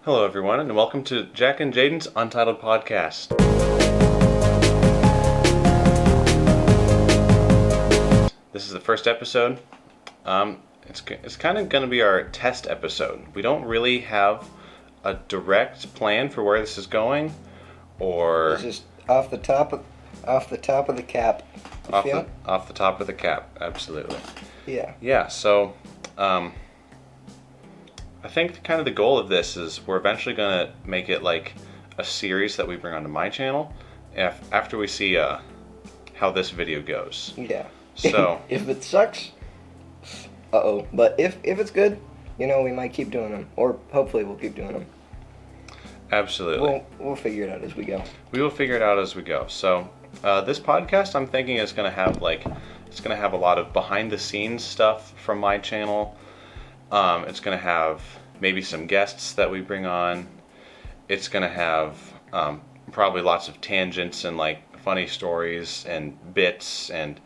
Hello everyone, and welcome to Jack and Jayden's Untitled podcast. This is the first episode. It's kind of going to be our test episode. We don't really have a direct plan for where this is going, or It's just off the top of the cap. off the top of the cap. Absolutely. Yeah. Yeah. So, I think kind of the goal of this is we're eventually going to make it like a series that we bring onto my channel after we see how this video goes. Yeah. So if it sucks, but if it's good, we might keep doing them, or hopefully we'll keep doing them. Absolutely. We'll figure it out as we go. We will figure it out as we go. So this podcast, I'm thinking, is going to have a lot of behind the scenes stuff from my channel. It's going to have maybe some guests that we bring on. It's going to have probably lots of tangents and like funny stories and bits and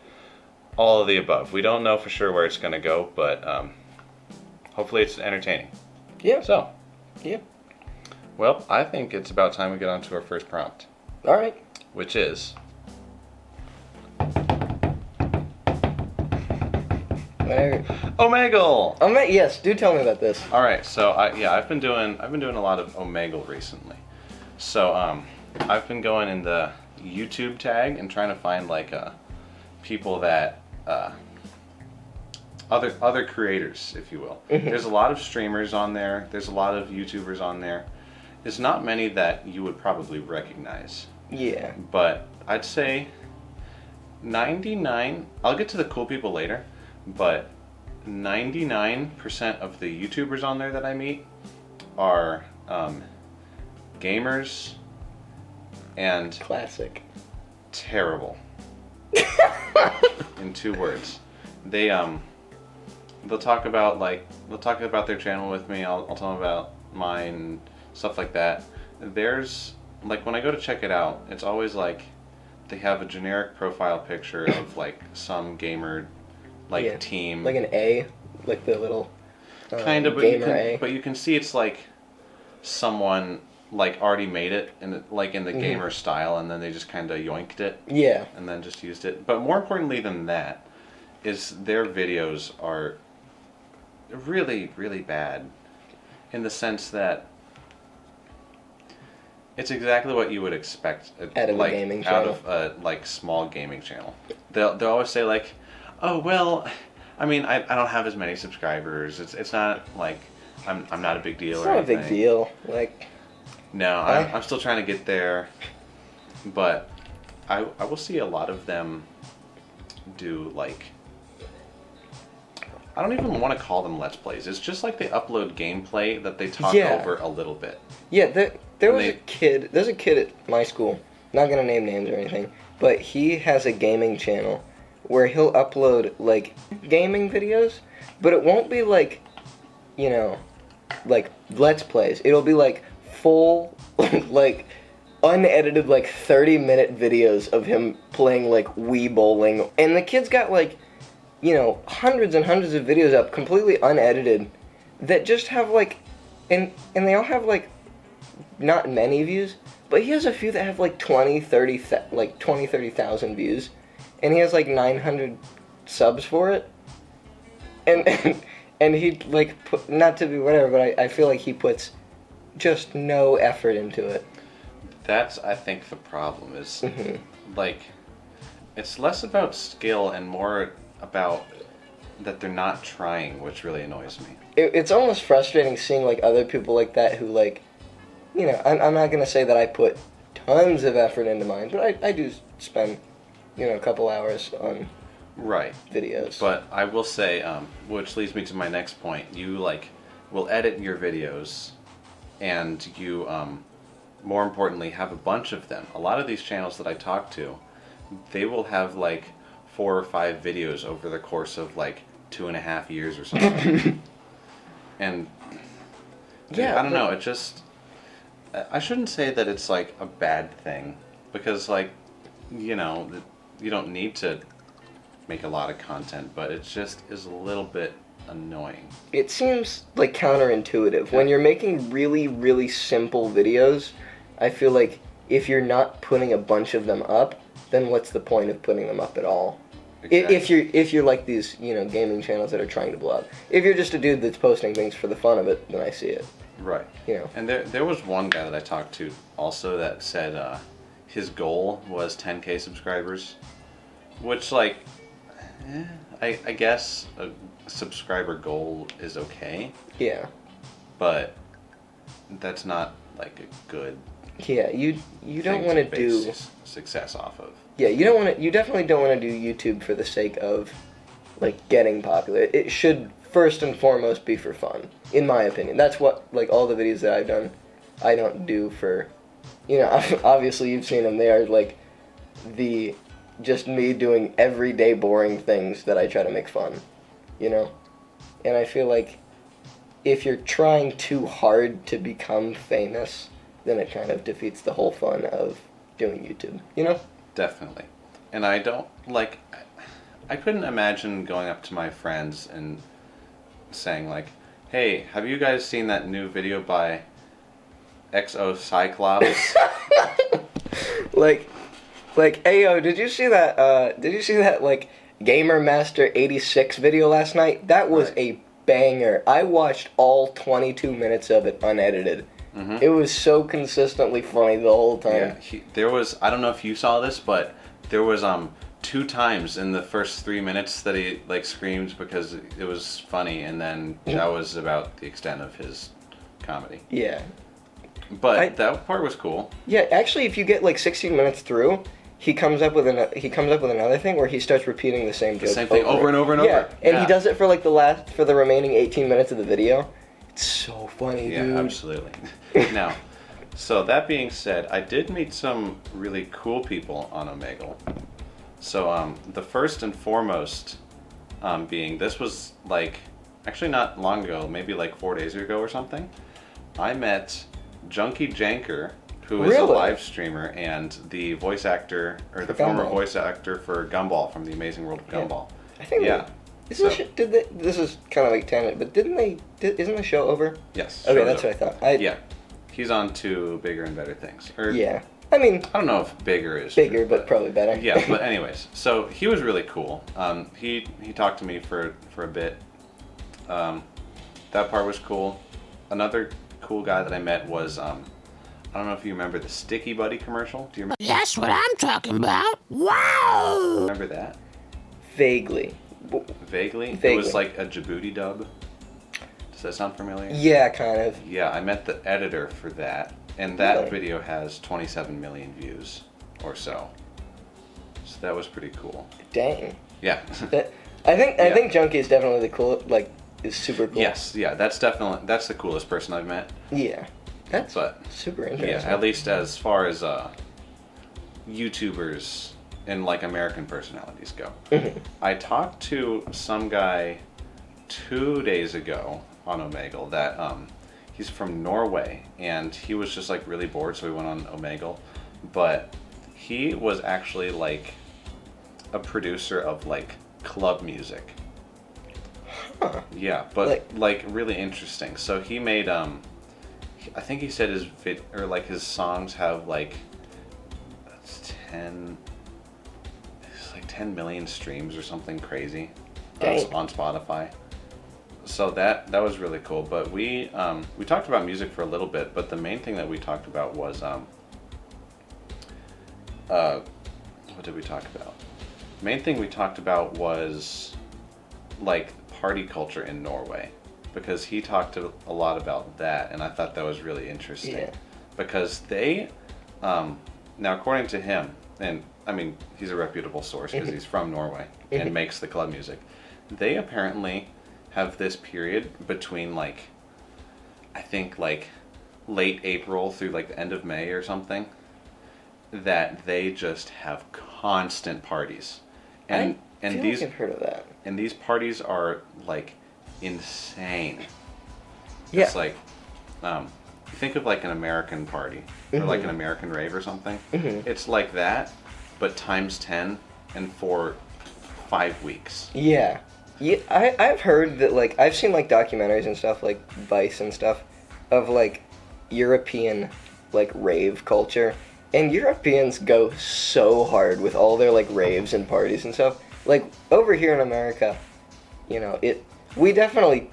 all of the above. We don't know for sure where it's going to go, but hopefully it's entertaining. Yeah. So, yeah. Well, I think it's about time we get on to our first prompt. All right. Which is... Omegle! Yes, do tell me about this. All right, so I've been doing a lot of Omegle recently. So I've been going in the YouTube tag and trying to find like people that other creators, if you will. Mm-hmm. There's a lot of streamers on there. There's a lot of YouTubers on there. There's not many that you would probably recognize. Yeah. But I'd say 99. I'll get to the cool people later, but 99% of the YouTubers on there that I meet are gamers and Classic. terrible. In 2 words. They'll talk about their channel with me. I'll tell them about mine, stuff like that. There's like when I go to check it out, it's always like they have a generic profile picture of like some gamer team, like an A, like the little kind of, gamer but you can see it's like someone like already made it in the gamer style, and then they just kind of yoinked it, and then just used it. But more importantly than that is their videos are really, really bad, in the sense that it's exactly what you would expect out of a gaming channel. Out of a small gaming channel. They'll always say like, oh well, I mean I don't have as many subscribers. It's not like I'm not a big deal. It's not a big deal. Like, no, I'm still trying to get there, but I will see a lot of them do like, I don't even want to call them Let's Plays. It's just like they upload gameplay that they talk over a little bit. Yeah, there's a kid at my school, not going to name names or anything, but he has a gaming channel where he'll upload, like, gaming videos, but it won't be like, like Let's Plays. It'll be like full, like, unedited, like 30-minute videos of him playing, like, Wii bowling. And the kid's got, like, hundreds and hundreds of videos up, completely unedited, that just have, like, and they all have, like, not many views, but he has a few that have, like, 30,000 views, and he has, like, 900 subs for it, and he, like, not to be whatever, but I feel like he puts just no effort into it. That's, I think, the problem is, like, it's less about skill and more about that they're not trying, which really annoys me. It's almost frustrating seeing, like, other people like that who, like, I'm not going to say that I put tons of effort into mine, but I do spend, a couple hours on videos. But I will say, which leads me to my next point, you, like, will edit your videos, and you, more importantly, have a bunch of them. A lot of these channels that I talk to, they will have, like, 4 or 5 videos over the course of, like, 2.5 years or something. And, I don't know, it just... I shouldn't say that it's, like, a bad thing, because, like, you don't need to make a lot of content, but it just is a little bit annoying. It seems like counterintuitive. When you're making really, really simple videos, I feel like if you're not putting a bunch of them up, then what's the point of putting them up at all? Exactly. If you're like these, gaming channels that are trying to blow up. If you're just a dude that's posting things for the fun of it, then I see it. Right. And there was one guy that I talked to also that said his goal was 10K subscribers, which I guess a subscriber goal is okay. Yeah. But that's not like a good. Yeah, you don't want to do success off of. Yeah, you definitely don't want to do YouTube for the sake of getting popular. It should first and foremost be for fun, in my opinion. That's what all the videos that I've done, I don't do for, obviously you've seen them. They are just me doing everyday boring things that I try to make fun, And I feel like if you're trying too hard to become famous, then it kind of defeats the whole fun of doing YouTube, Definitely. And I don't, I couldn't imagine going up to my friends and saying, hey, have you guys seen that new video by XO Cyclops? Ayo, did you see that, Gamer Master 86 video last night? That was a banger. I watched all 22 minutes of it unedited. Mm-hmm. It was so consistently funny the whole time. Yeah, there was, I don't know if you saw this, but there was 2 times in the first 3 minutes that he screamed because it was funny, and then that was about the extent of his comedy. Yeah. But that part was cool. Yeah, actually, if you get 16 minutes through, he comes up with another thing where he starts repeating the same joke. The same thing over and over and over. And he does it for the remaining 18 minutes of the video. It's so funny, dude. Yeah, absolutely. Now, so that being said, I did meet some really cool people on Omegle. So the first and foremost being, this was actually not long ago, maybe 4 days ago or something. I met Junkie Janker, who is a live streamer and the voice actor, or the former voice actor for Gumball from The Amazing World of Gumball. I think this is kind of tangent, but isn't the show over? Yes. Okay, that's what I thought. Yeah. He's on to bigger and better things. Yeah. I mean, I don't know if bigger is bigger, true, but probably better. Yeah, but anyways, so he was really cool. He talked to me for a bit. That part was cool. Another cool guy that I met was I don't know if you remember the Sticky Buddy commercial. Do you remember? That's what I'm talking about. Wow! Remember that? Vaguely. Vaguely? It was like a Djibouti dub. Does that sound familiar? Yeah, kind of. Yeah, I met the editor for that, and that video has 27 million views or so. So that was pretty cool. Dang. Yeah. I think Junkie is definitely the cool, is super cool. Yes, yeah, that's the coolest person I've met. Yeah. That's super interesting. Yeah, at least as far as YouTubers and American personalities go. Mm-hmm. I talked to some guy 2 days ago on Omegle that he's from Norway, and he was just really bored, so he went on Omegle. But he was actually a producer of club music. Huh. Yeah, but really interesting. So he made I think he said his songs have 10 million streams or something crazy on Spotify. So that was really cool. But we talked about music for a little bit, but the main thing that we talked about was what did we talk about? The main thing we talked about was party culture in Norway, because he talked a lot about that, and I thought that was really interesting. Yeah. Because they now, according to him, and I mean he's a reputable source because he's from Norway and makes the club music, they apparently have this period between I think late April through the end of May or something, that they just have constant parties. And these I've heard of that. And these parties are insane. Yeah. It's think of an American party or an American rave or something. Mm-hmm. It's like that, but times 10 and for 5 weeks. Yeah. Yeah, I've heard that, like, I've seen, like, documentaries and stuff, like, Vice and stuff, of, like, European, like, rave culture. And Europeans go so hard with all their, like, raves and parties and stuff. Like, over here in America, you know, we definitely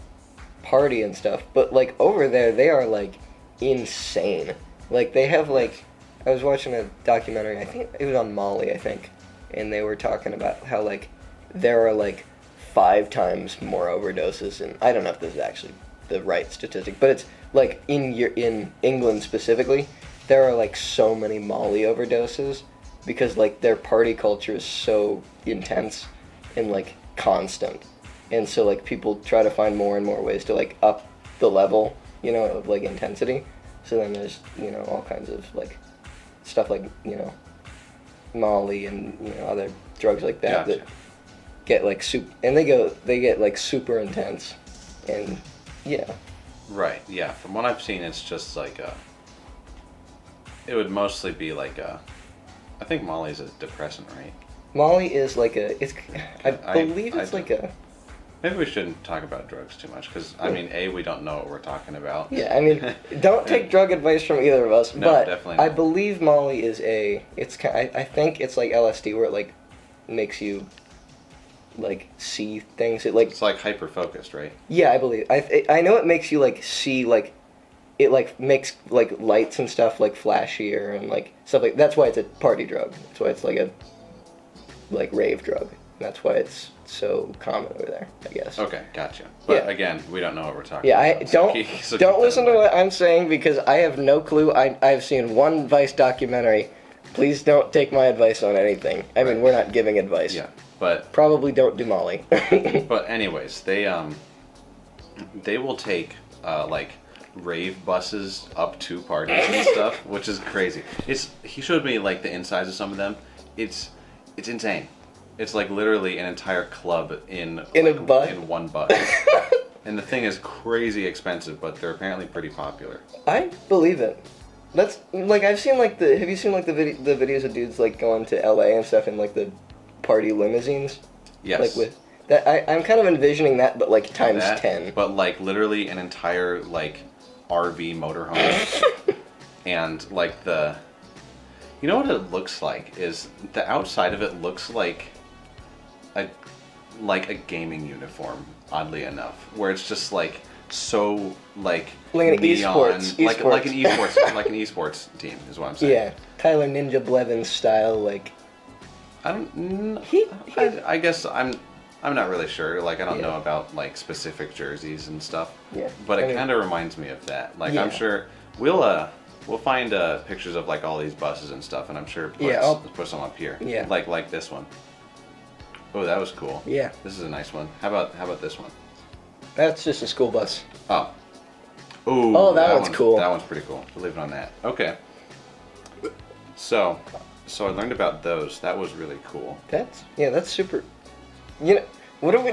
party and stuff, but, like, over there, they are, like, insane. Like, they have, like, I was watching a documentary, I think it was on Mali, I think, and they were talking about how, like, there are, like, 5 times more overdoses, and I don't know if this is actually the right statistic, but it's like in England specifically, there are like so many Molly overdoses because like their party culture is so intense and like constant, and so like people try to find more and more ways to like up the level, you know, of like intensity. So then there's, you know, all kinds of like stuff like, you know, Molly and, you know, other drugs like that that get like and they get like super intense, and yeah. Right. Yeah. From what I've seen, it's just like it would mostly be like I think Molly's a depressant, right? Molly is like I believe it's like a. Maybe we shouldn't talk about drugs too much because I mean, we don't know what we're talking about. Yeah, I mean, don't take drug advice from either of us. No, but definitely not. I believe Molly is I think it's like LSD where it like makes you like see things. It's like hyper focused, right? Yeah, I believe. I know it makes you like see like it like makes like lights and stuff like flashier and like stuff like that's why it's a party drug. That's why it's like a like rave drug. That's why it's so common over there, I guess. Okay, gotcha. But yeah. Again, we don't know what we're talking about. Yeah, don't listen to what I'm saying because I have no clue. I've seen one Vice documentary. Please don't take my advice on anything. I mean, we're not giving advice. Yeah, but probably don't do Molly. But anyways, they will take like rave buses up to parties and stuff, which is crazy. He showed me like the insides of some of them. It's insane. It's like literally an entire club in one bus. And the thing is crazy expensive, but they're apparently pretty popular. I believe it. That's like I've seen like have you seen like the videos of dudes like going to LA and stuff in like the party limousines? Yes. Like with that I'm kind of envisioning that but like times 10. But like literally an entire like RV motorhome. And like you know what it looks like is the outside of it looks like a gaming uniform, oddly enough, where it's just like so like an neon, esports. like an esports team is what I'm saying. Yeah, Tyler Ninja Blevins style, like. I guess I'm not really sure. Like I don't know about like specific jerseys and stuff. Yeah. But it kind of reminds me of that. Like yeah. I'm sure we'll find pictures of like all these buses and stuff, and I'm sure I'll put some up here. Yeah. Like this one. Oh, that was cool. Yeah. This is a nice one. How about this one? That's just a school bus. Oh. Ooh. Oh, that one's cool. That one's pretty cool. We'll leave it on that. Okay. So I learned about those. That was really cool. That's super. You know, what do we?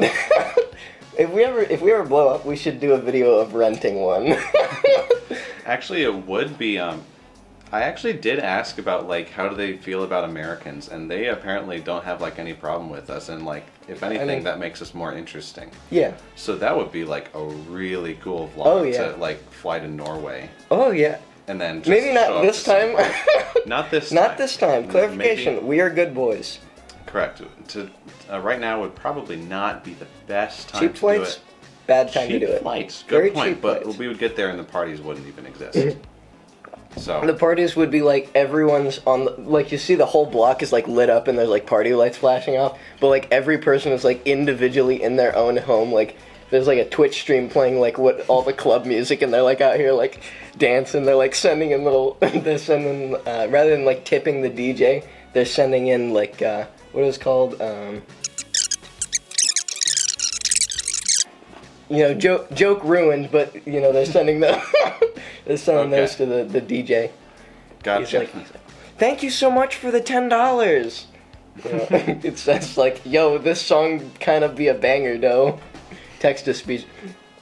If we ever blow up, we should do a video of renting one. Actually, it would be. I actually did ask about like how do they feel about Americans, and they apparently don't have like any problem with us, and like if anything, that makes us more interesting. Yeah. So that would be like a really cool vlog to like fly to Norway. Oh yeah. And then just maybe not this time. Not this time. Not this time. Clarification: maybe. We are good boys. Correct. Right now would probably not be the best time cheap to flights, do it. Bad time cheap to do it. Flights. Good Very point. cheap But flights. we would get there and the parties wouldn't even exist. So the parties would be like everyone's on like you see the whole block is like lit up and there's like party lights flashing off, but like every person is like individually in their own home. Like there's like a Twitch stream playing like what all the club music, and they're like out here like dancing. They're like sending in they're sending rather than like tipping the DJ, they're sending in like what is it called you know, joke ruined, but you know they're sending those to the DJ. Gotcha. He's like, thank you so much for the $10. You know, it says like, yo, this song kind of be a banger, though. Text to speech.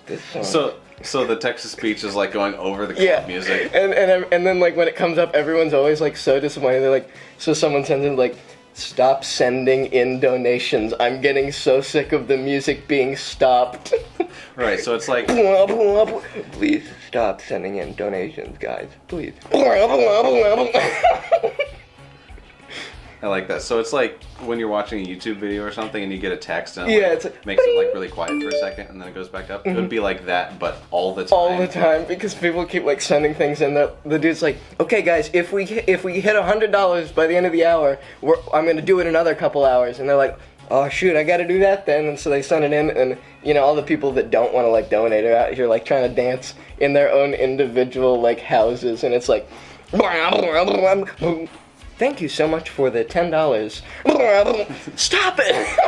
This song. So the text to speech is like going over the club music. And then like when it comes up, everyone's always like so disappointed. They're like, so someone sends in like, Stop sending in donations. I'm getting so sick of the music being stopped. Right, so it's like... Please stop sending in donations, guys. Please. I like that. So it's like when you're watching a YouTube video or something and you get a text and it Yeah, it's like, makes it like really quiet for a second and then it goes back up. It would be like that, but all the time. All the time, because people keep like sending things in. The dude's like, okay, guys, if we hit $100 by the end of the hour, I'm gonna do it another couple hours. And they're like, oh shoot, I gotta do that then. And so they send it in, and you know all the people that don't want to like donate are out here like trying to dance in their own individual like houses, and it's like. Thank you so much for the $10. Stop it!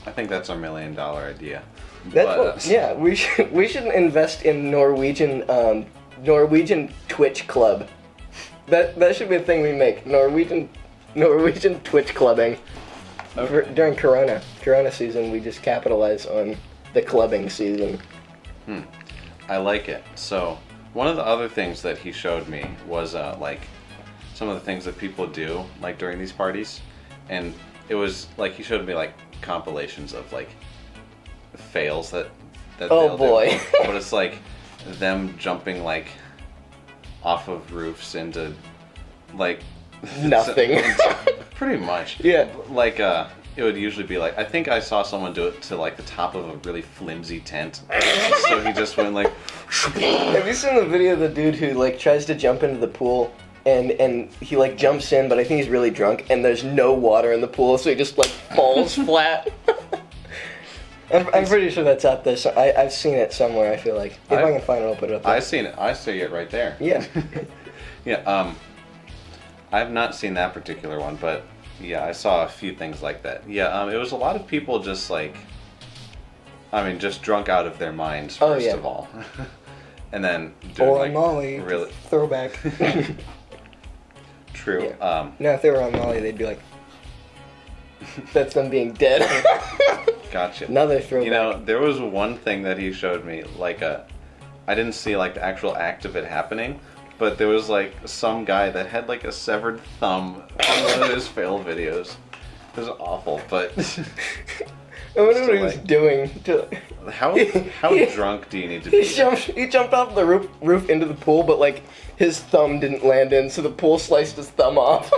I think that's our $1 million idea. Yeah, we should invest in Norwegian Twitch club. That should be a thing we make. Norwegian Twitch clubbing. Okay. During Corona season, we just capitalize on the clubbing season. I like it. So one of the other things that he showed me was like some of the things that people do like during these parties, and it was like he showed me like compilations of like fails that Oh boy. do. But it's like them jumping like off of roofs into like Nothing. pretty much. Yeah. Like it would usually be like, I think I saw someone do it to like the top of a really flimsy tent. So he just went like Have you seen the video of the dude who like tries to jump into the pool and he like jumps in, but I think he's really drunk and there's no water in the pool, so he just like falls flat. I'm pretty sure that's out there. So I've seen it somewhere. I feel like if I can find it, I'll put it up there. I've seen it. I see it right there. Yeah. Yeah. I've not seen that particular one, but yeah, I saw a few things like that. Yeah. It was a lot of people just like, I mean, just drunk out of their minds first of all, and then doing Or like on Molly. really Throwback. true. Yeah. No, if they were on Molly, they'd be like, that's them being dead. Gotcha. Another throwback. You know, there was one thing that he showed me, like I didn't see like the actual act of it happening, but there was like some guy that had like a severed thumb on one of his fail videos. It was awful, but I wonder what he was doing. how drunk do you need to be? He jumped off the roof into the pool, but like his thumb didn't land in, so the pool sliced his thumb off.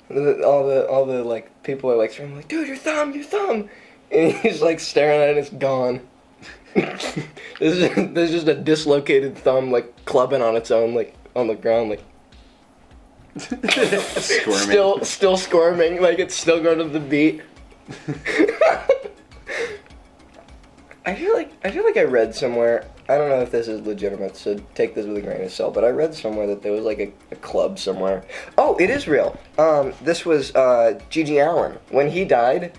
all the like people are like screaming like, dude, your thumb, and he's like staring at it, and it's gone. there's just a dislocated thumb like clubbing on its own like on the ground like Squirming. still squirming like it's still going to the beat. I feel like I read somewhere, I don't know if this is legitimate, so take this with a grain of salt, but I read somewhere that there was like a club somewhere. Oh, it is real. This was Gigi Allen. When he died,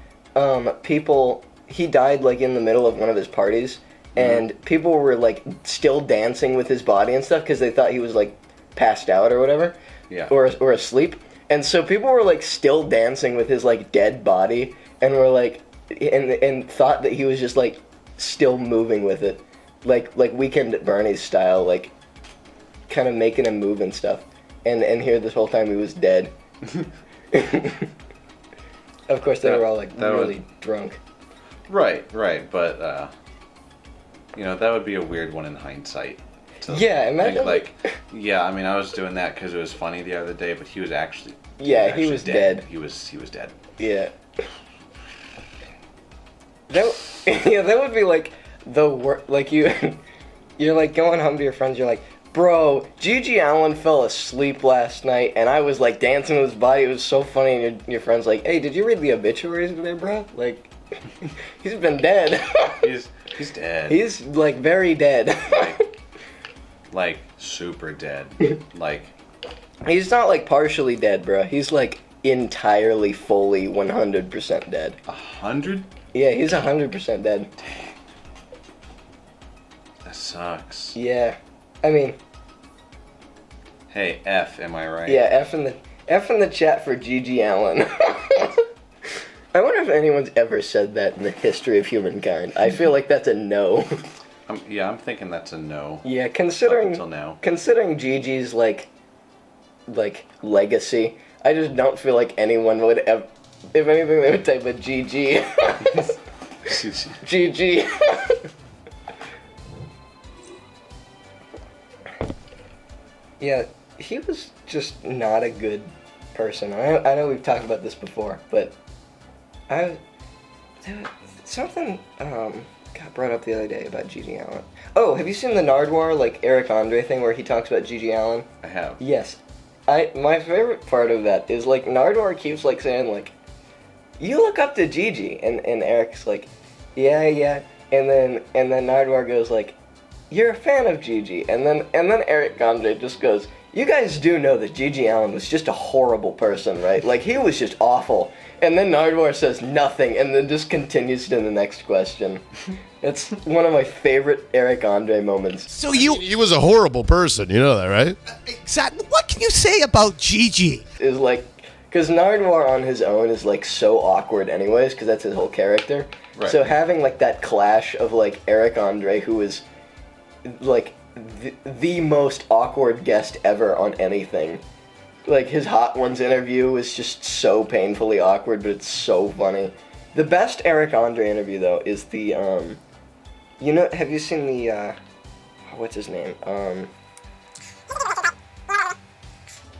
he died like in the middle of one of his parties, and people were like still dancing with his body and stuff because they thought he was like passed out or whatever, or asleep. And so people were like still dancing with his like dead body, and were like, and thought that he was just like still moving with it, like Weekend at Bernie's style, like kind of making him move and stuff. And here this whole time he was dead. Of course, they were all like really drunk. Right, but you know, that would be a weird one in hindsight. Yeah, imagine like, yeah, I mean, I was doing that because it was funny the other day, but he was actually he was dead. He was dead. Yeah. That would be like the worst. Like you're like going home to your friends. You're like, bro, Gigi Allen fell asleep last night, and I was like dancing with his body. It was so funny. And your friend's like, hey, did you read the obituaries today, bro? Like, he's been dead. He's dead. He's like very dead. like super dead. Like, he's not like partially dead, bro. He's like entirely, fully, 100% dead. 100? Yeah, he's 100% dead. Dang. That sucks. Yeah, I mean. Hey, F, am I right? Yeah, F in the chat for Gigi Allen. I wonder if anyone's ever said that in the history of humankind. I feel like that's a no. I'm thinking that's a no. Yeah, considering up until now. Considering Gigi's like like, legacy. I just don't feel like anyone would ever... If anything, they would type a GG. GG. Yeah, he was just not a good person. I know we've talked about this before, but something got brought up the other day about Gigi Allen. Oh, have you seen the Narduwar, like, Eric Andre thing where he talks about Gigi Allen? I have. Yes. My favorite part of that is, like, Narduwar keeps, like, saying, like, you look up to Gigi, and Eric's like, yeah, and then Narduwar goes, like, you're a fan of Gigi, and then Eric Andre just goes, you guys do know that Gigi Allen was just a horrible person, right? Like, he was just awful. And then Narduwar says nothing, and then just continues to the next question. It's one of my favorite Eric Andre moments. So He was a horrible person, you know that, right? exactly. What can you say about Gigi? Is like, because Narduwar on his own is, like, so awkward anyways, because that's his whole character. Right. So having, like, that clash of, like, Eric Andre, who is, like, the most awkward guest ever on anything. Like, his Hot Ones interview is just so painfully awkward, but it's so funny. The best Eric Andre interview, though, is the, have you seen the, what's his name?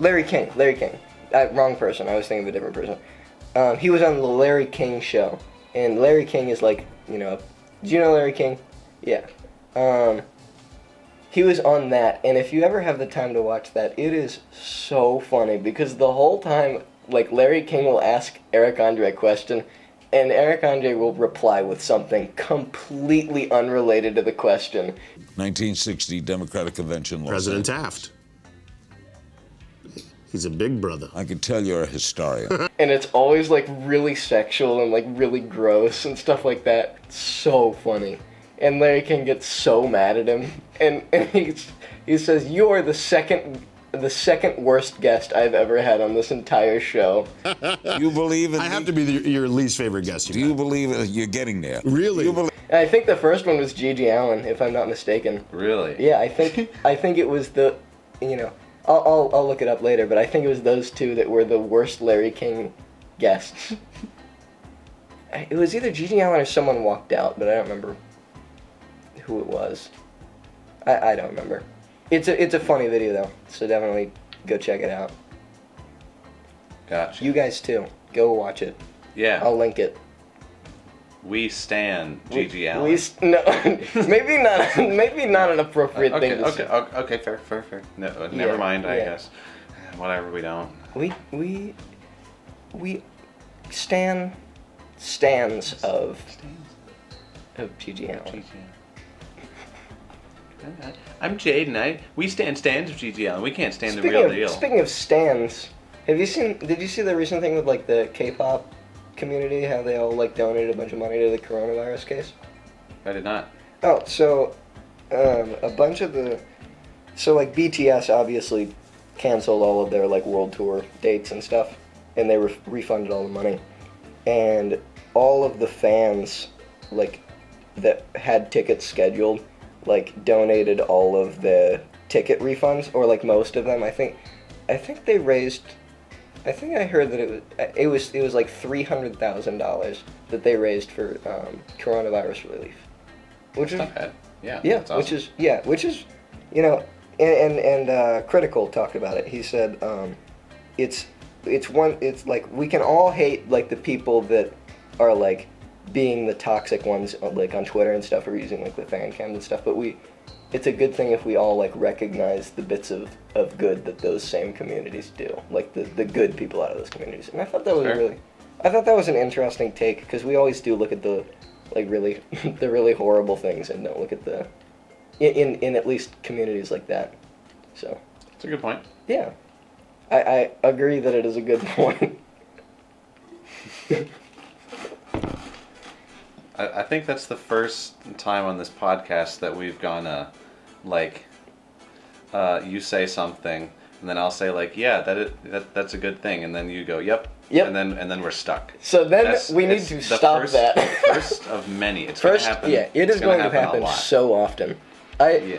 Larry King. Wrong person, I was thinking of a different person. He was on the Larry King show, and Larry King is, like, do you know Larry King? Yeah. He was on that, and if you ever have the time to watch that, it is so funny, because the whole time, like, Larry King will ask Eric Andre a question, and Eric Andre will reply with something completely unrelated to the question. 1960 Democratic Convention. President Taft. He's a big brother. I can tell you're a historian. And it's always, like, really sexual and, like, really gross and stuff like that. It's so funny. And Larry King gets so mad at him, and he says, "You are the second worst guest I've ever had on this entire show." You believe in I have to be your least favorite guest. Do you believe you're getting there? Really? You believe And I think the first one was Gigi Allen, if I'm not mistaken. Really? Yeah, I think it was the, I'll look it up later, but I think it was those two that were the worst Larry King guests. It was either Gigi Allen or someone walked out, but I don't remember who it was. I don't remember. It's a funny video though, so definitely go check it out. Gotcha. You guys too, go watch it. Yeah. I'll link it. We stan Gigi Allen. No, maybe not an appropriate thing to say. Okay, fair. No, never mind. I guess. Whatever. We don't. We stands of Gigi Allen. I'm Jayden. We stand stands of Gigi Allen. We can't stand the real deal. Speaking of stands, did you see the recent thing with, like, the K-pop community, how they all, like, donated a bunch of money to the coronavirus case? I did not. Oh, so a bunch of like, BTS obviously canceled all of their, like, world tour dates and stuff, and they refunded all the money, and all of the fans, like, that had tickets scheduled, like, donated all of the ticket refunds, or, like, most of them. I think they raised, I think I heard that it was like $300,000 that they raised for coronavirus relief, which is not bad. Yeah. Yeah, That's awesome. which is, and Critical talked about it. He said, it's like, we can all hate, like, the people that are, like, being the toxic ones, like, on Twitter and stuff, or using, like, the fan cams and stuff, but it's a good thing if we all, like, recognize the bits of good that those same communities do, like, the good people out of those communities. And I thought that was an interesting take, because we always do look at the, like, really the really horrible things, and don't look at the in at least communities like that. So It's a good point. yeah, I agree that it is a good point. I think that's the first time on this podcast that we've gone, you say something, and then I'll say, like, yeah, that's a good thing, and then you go, yep, and then we're stuck. So then we need to stop that. First of many. It's going to happen. Yeah, it is going to happen a lot. so often. I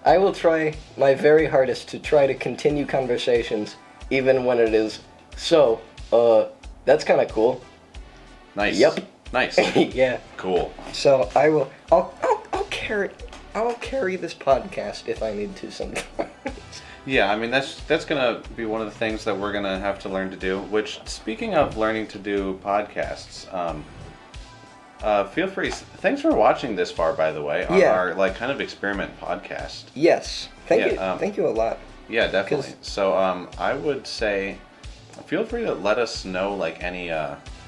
I will try my very hardest to try to continue conversations even when it is, so, that's kind of cool. Nice. Yep. Nice. Yeah. Cool. So I'll carry this podcast if I need to sometimes. Yeah, I mean that's gonna be one of the things that we're gonna have to learn to do. Which, speaking of learning to do podcasts, feel free. Thanks for watching this far, by the way, on our like kind of experiment podcast. Yes. Thank you. Thank you a lot. Yeah, definitely. So I would say, feel free to let us know like any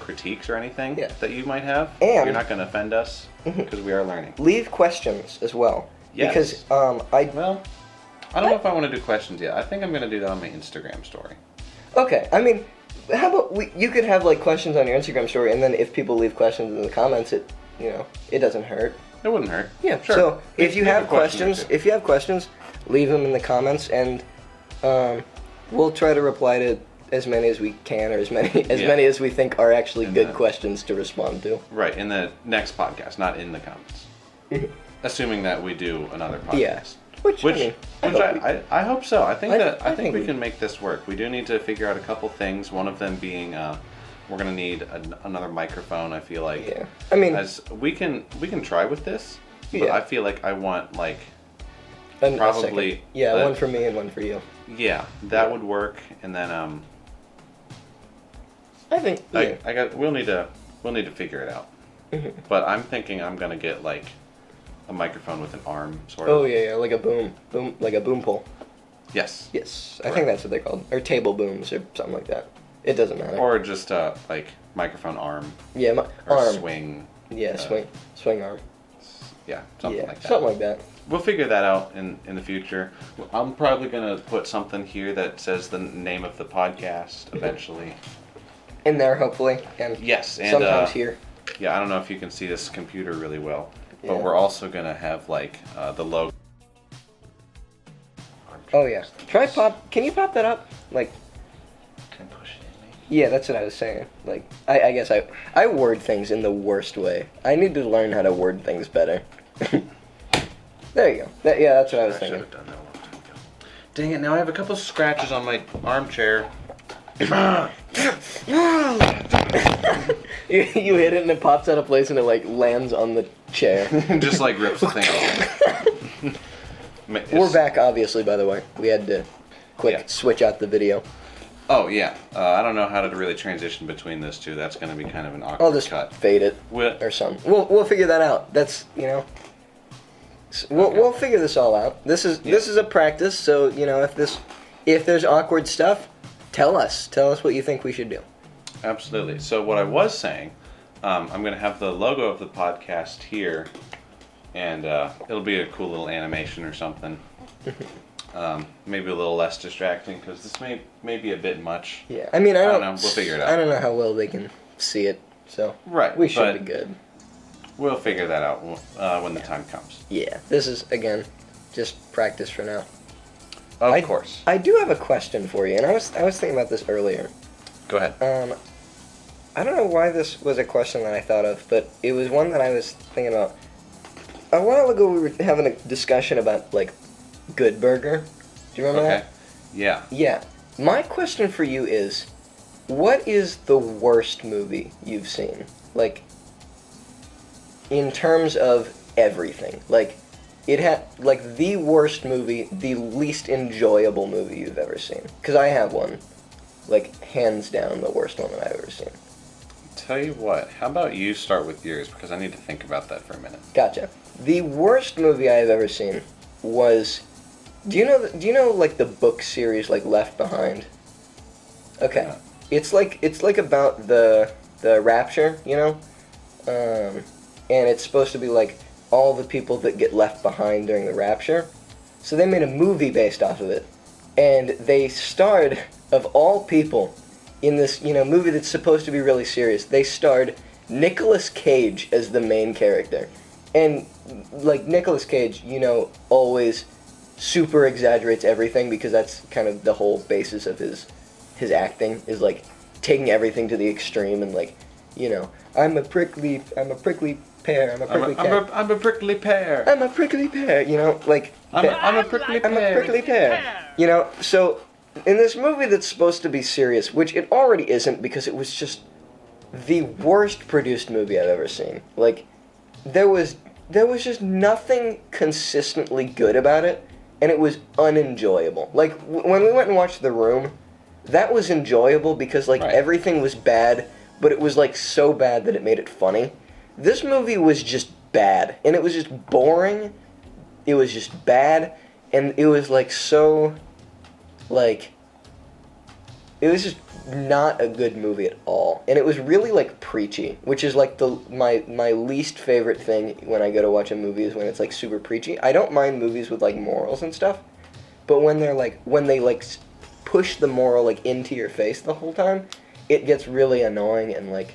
critiques or anything that you might have. And you're not gonna offend us because we are learning. Leave questions as well. Yes. Because I don't know if I want to do questions yet. I think I'm going to do that on my Instagram story. Okay, I mean, how about you could have like questions on your Instagram story, and then if people leave questions in the comments, it doesn't hurt. It wouldn't hurt. Yeah, sure. So if you have questions, leave them in the comments, and we'll try to reply to as many as we can, or as many as we think are actually good questions to respond to. Right, in the next podcast, not in the comments. Assuming that we do another podcast. Yeah. Which I hope so. I think we can make this work. We do need to figure out a couple things. One of them being we're gonna need another microphone. I feel like. Yeah. I mean, as we can try with this, but yeah. I feel like I want like probably one for me and one for you. Yeah, that would work. And then I think we'll need to figure it out. But I'm thinking I'm gonna get like a microphone with an arm, sort of. Oh yeah, like a boom, like a boom pole. Yes. Yes, I think that's what they're called, or table booms, or something like that. It doesn't matter. Or just like microphone arm. Yeah, or arm. Swing. Yeah, swing arm. Yeah, something like that. Something like that. We'll figure that out in the future. I'm probably gonna put something here that says the name of the podcast eventually. In there, hopefully, and yes, and sometimes here. Yeah, I don't know if you can see this computer really well. Yeah. But we're also gonna have like the logo. Oh yeah. Can you pop that up? Like. Can I push it in maybe? Yeah, that's what I was saying. Like, I guess I word things in the worst way. I need to learn how to word things better. There you go. That's what I was thinking. Should have done that a long time ago. Dang it! Now I have a couple scratches on my armchair. You hit it and it pops out of place and it like lands on the chair. Just like rips the thing off. We're back, obviously. By the way, we had to switch out the video. Oh yeah, I don't know how to really transition between those two. That's going to be kind of an awkward I'll just cut. fade it or something. We'll figure that out. That's we'll figure this all out. This is a practice. So if there's awkward stuff, tell us what you think we should do. Absolutely. So what I was saying, I'm going to have the logo of the podcast here, and it'll be a cool little animation or something. Maybe a little less distracting because this may be a bit much. Yeah, I mean, I don't know. We'll figure it out. I don't know how well they can see it, so we should be good. We'll figure that out when the time comes. Yeah, this is again just practice for now. Of course. I do have a question for you, and I was thinking about this earlier. Go ahead. I don't know why this was a question that I thought of, but it was one that I was thinking about. A while ago, we were having a discussion about like Good Burger. Do you remember that? Yeah. Yeah. My question for you is, what is the worst movie you've seen? Like, in terms of everything. Like, it had, like, the worst movie, the least enjoyable movie you've ever seen. Because I have one. Like, hands down, the worst one that I've ever seen. Tell you what, how about you start with yours, because I need to think about that for a minute. Gotcha. The worst movie I've ever seen was... Do you know like the book series like Left Behind? Okay. Yeah. It's like about the rapture, and it's supposed to be like all the people that get left behind during the rapture. So they made a movie based off of it, and they starred, of all people, in this movie that's supposed to be really serious. They starred Nicolas Cage as the main character, and like Nicolas Cage, always super exaggerates everything because that's kind of the whole basis of his acting is like taking everything to the extreme and like I'm a prickly pear. I'm a prickly cat. I'm a prickly pear. I'm a prickly pear. You know, like I'm a prickly pear. I'm a prickly pear. You know, so in this movie that's supposed to be serious, which it already isn't because it was just the worst produced movie I've ever seen. Like, there was just nothing consistently good about it, and it was unenjoyable. Like, when we went and watched The Room, that was enjoyable because, like, Right. everything was bad, but it was, like, so bad that it made it funny. This movie was just bad, and it was just boring. It was just bad, and it was, like, so, like, it was just not a good movie at all. And it was really, like, preachy, which is, like, my least favorite thing when I go to watch a movie is when it's, like, super preachy. I don't mind movies with, like, morals and stuff, but when they push the moral, like, into your face the whole time, it gets really annoying and, like,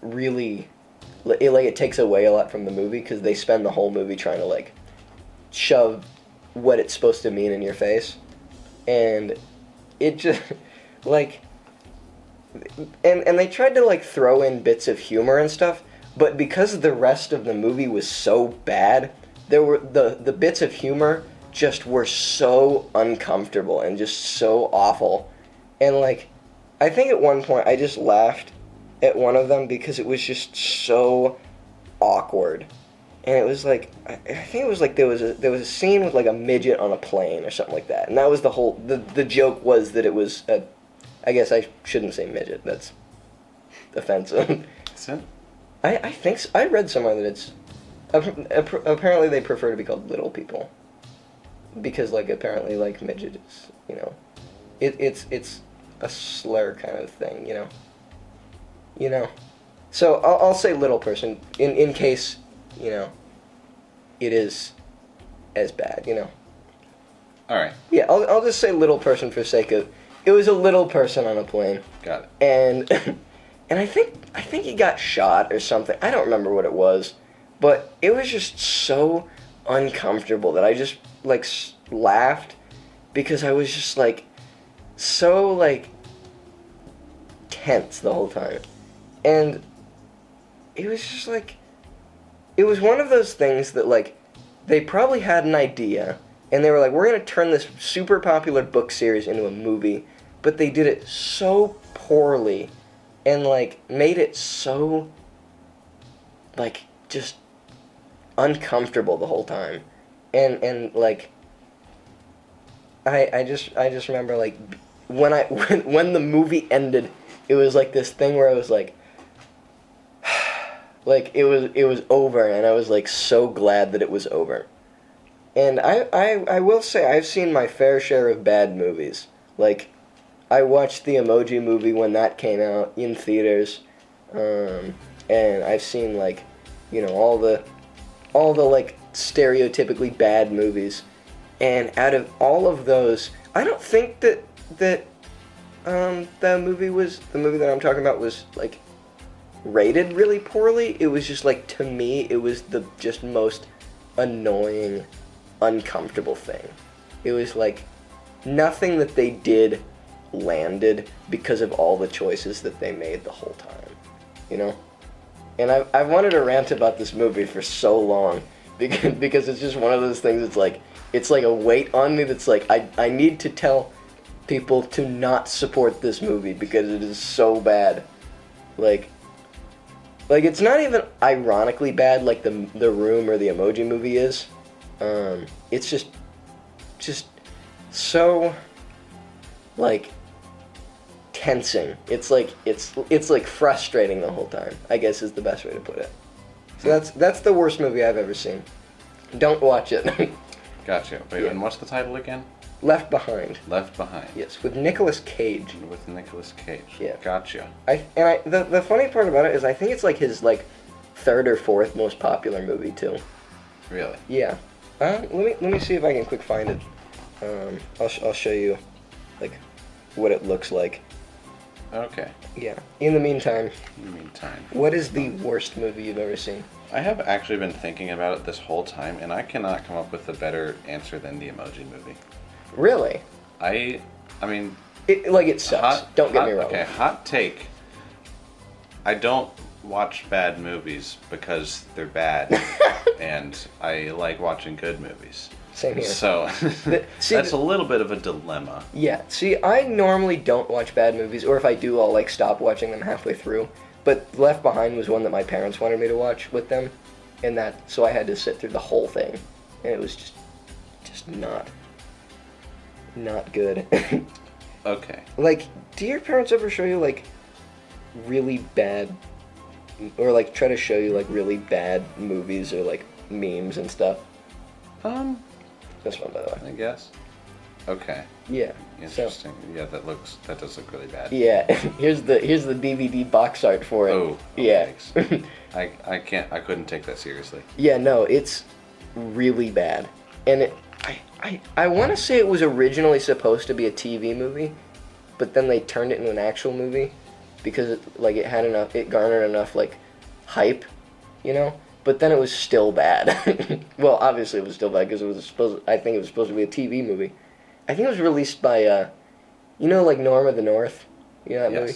really, it takes away a lot from the movie because they spend the whole movie trying to, like, shove what it's supposed to mean in your face. And it just, like, and they tried to, like, throw in bits of humor and stuff, but because the rest of the movie was so bad, there were the bits of humor just were so uncomfortable and just so awful. And, like, I think at one point I just laughed at one of them because it was just so awkward. And it was like, I think it was like there was a scene with, like, a midget on a plane or something like that. And that was the whole, the joke was that it was I guess I shouldn't say midget, that's offensive. Is it? I think so. I read somewhere that it's, apparently they prefer to be called little people. Because, like, apparently, like, midget is, you know, it's a slur kind of thing, you know. You know. So, I'll say little person, in case, you know, it is as bad, you know. Alright, Yeah, I'll just say little person for sake of, it was a little person on a plane. got it. And I think he got shot or something. I don't remember what it was, but it was just so uncomfortable that I just, like, laughed because I was just, like, so, like, tense the whole time. And it was just, like, it was one of those things that, like, they probably had an idea and they were like, we're going to turn this super popular book series into a movie, but they did it so poorly and, like, made it so, like, just uncomfortable the whole time. And like, I just remember, like, when the movie ended, it was like this thing where I was like, like, it was over, and I was, like, so glad that it was over. And I will say I've seen my fair share of bad movies. Like, I watched the Emoji Movie when that came out in theaters, and I've seen, like, you know, all the like, stereotypically bad movies. And out of all of those, I don't think that the movie that I'm talking about was, like, rated really poorly. It was just, like, to me, it was the just most annoying, uncomfortable thing. It was, like, nothing that they did landed because of all the choices that they made the whole time, you know? And I've wanted to rant about this movie for so long because it's just one of those things it's like a weight on me that's like, I need to tell people to not support this movie because it is so bad. Like it's not even ironically bad like the Room or the Emoji Movie is. It's just so, like, tensing. It's like frustrating the whole time, I guess is the best way to put it. So that's the worst movie I've ever seen. Don't watch it. Gotcha. Wait, Yeah. and what's the title again? Left Behind. Left Behind. Yes, with Nicolas Cage. With Nicolas Cage. Yeah. Gotcha. The funny part about it is I think it's like his, like, third or fourth most popular movie too. Really? Yeah. Let me see if I can quick find it. I'll show you, like, what it looks like. Okay. Yeah. In the meantime, In the meantime. what is the worst movie you've ever seen? I have actually been thinking about it this whole time, and I cannot come up with a better answer than the Emoji Movie. Really? I mean... It sucks. Don't get me wrong. Okay, hot take. I don't watch bad movies because they're bad, and I like watching good movies. Same here. So that's a little bit of a dilemma. Yeah, see, I normally don't watch bad movies, or if I do, I'll like stop watching them halfway through. But Left Behind was one that my parents wanted me to watch with them, and so I had to sit through the whole thing, and it was just not good. Okay. Like, do your parents ever show you like really bad, or like try to show you like really bad movies or like memes and stuff? This one, by the way. I guess. Okay. Yeah. Interesting. Yeah, that does look really bad. Yeah. here's the DVD box art for it. Oh. Yeah. I couldn't take that seriously. Yeah, no, it's really bad. And I want to say it was originally supposed to be a TV movie, but then they turned it into an actual movie because it garnered enough like hype, you know? But then it was still bad. Well, obviously it was still bad because I think it was supposed to be a TV movie. I think it was released by like Norm of the North. You know that movie?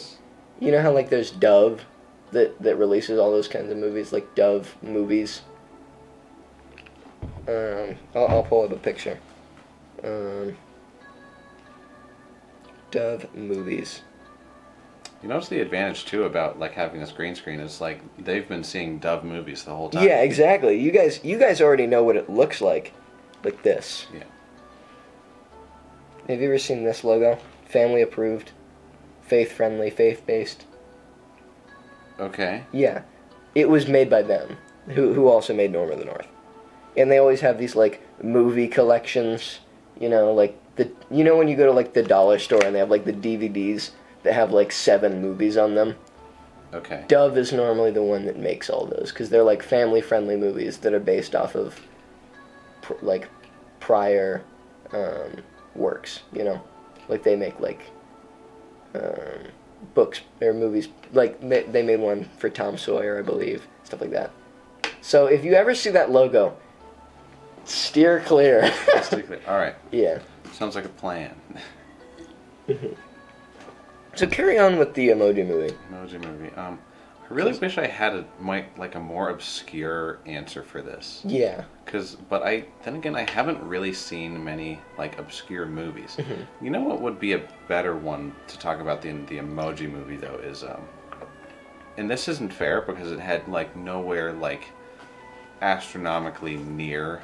You know how like there's Dove that releases all those kinds of movies, like Dove movies. I'll pull up a picture. Dove movies. You notice the advantage too about like having this green screen is like they've been seeing Dove movies the whole time. Yeah, exactly. You guys already know what it looks like this. Yeah. Have you ever seen this logo? Family approved, faith friendly, faith based. Okay. Yeah, it was made by them, who also made Norm of the North, and they always have these like movie collections. You know, like when you go to like the dollar store and they have like the DVDs that have like 7 movies on them. Okay. Dove is normally the one that makes all those because they're like family-friendly movies that are based off of prior works. You know, like they make like books or movies. Like they made one for Tom Sawyer, I believe, stuff like that. So if you ever see that logo, steer clear. All right. Yeah. Sounds like a plan. So carry on with the Emoji Movie. Emoji Movie. I really wish I had a more obscure answer for this. Yeah. But I haven't really seen many like obscure movies. Mm-hmm. You know what would be a better one to talk about the Emoji Movie though is and this isn't fair because it had like nowhere like astronomically near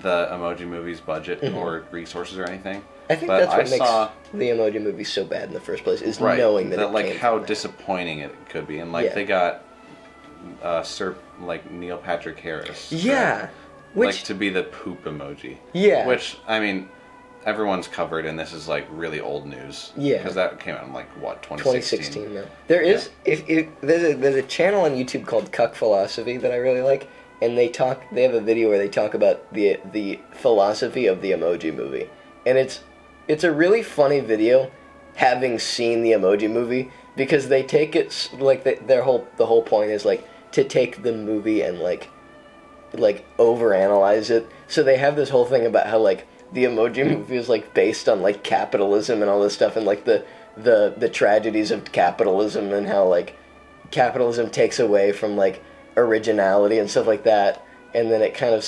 the Emoji Movie's budget or resources or anything. I think that's what makes the Emoji Movie so bad in the first place is knowing that it like came how from disappointing it could be, and like they got Sir Neil Patrick Harris, to be the poop emoji. Yeah, which I mean, everyone's covered, and this is like really old news. Yeah, because that came out in like what 2016. 2016. No, there is there's a channel on YouTube called Cuck Philosophy that I really like. And they have a video where they talk about the philosophy of the Emoji Movie. And it's a really funny video having seen the Emoji Movie because they take it like the whole point is like to take the movie and like overanalyze it. So they have this whole thing about how like the Emoji Movie is like based on like capitalism and all this stuff and like the tragedies of capitalism and how like capitalism takes away from like originality and stuff like that, and then it kind of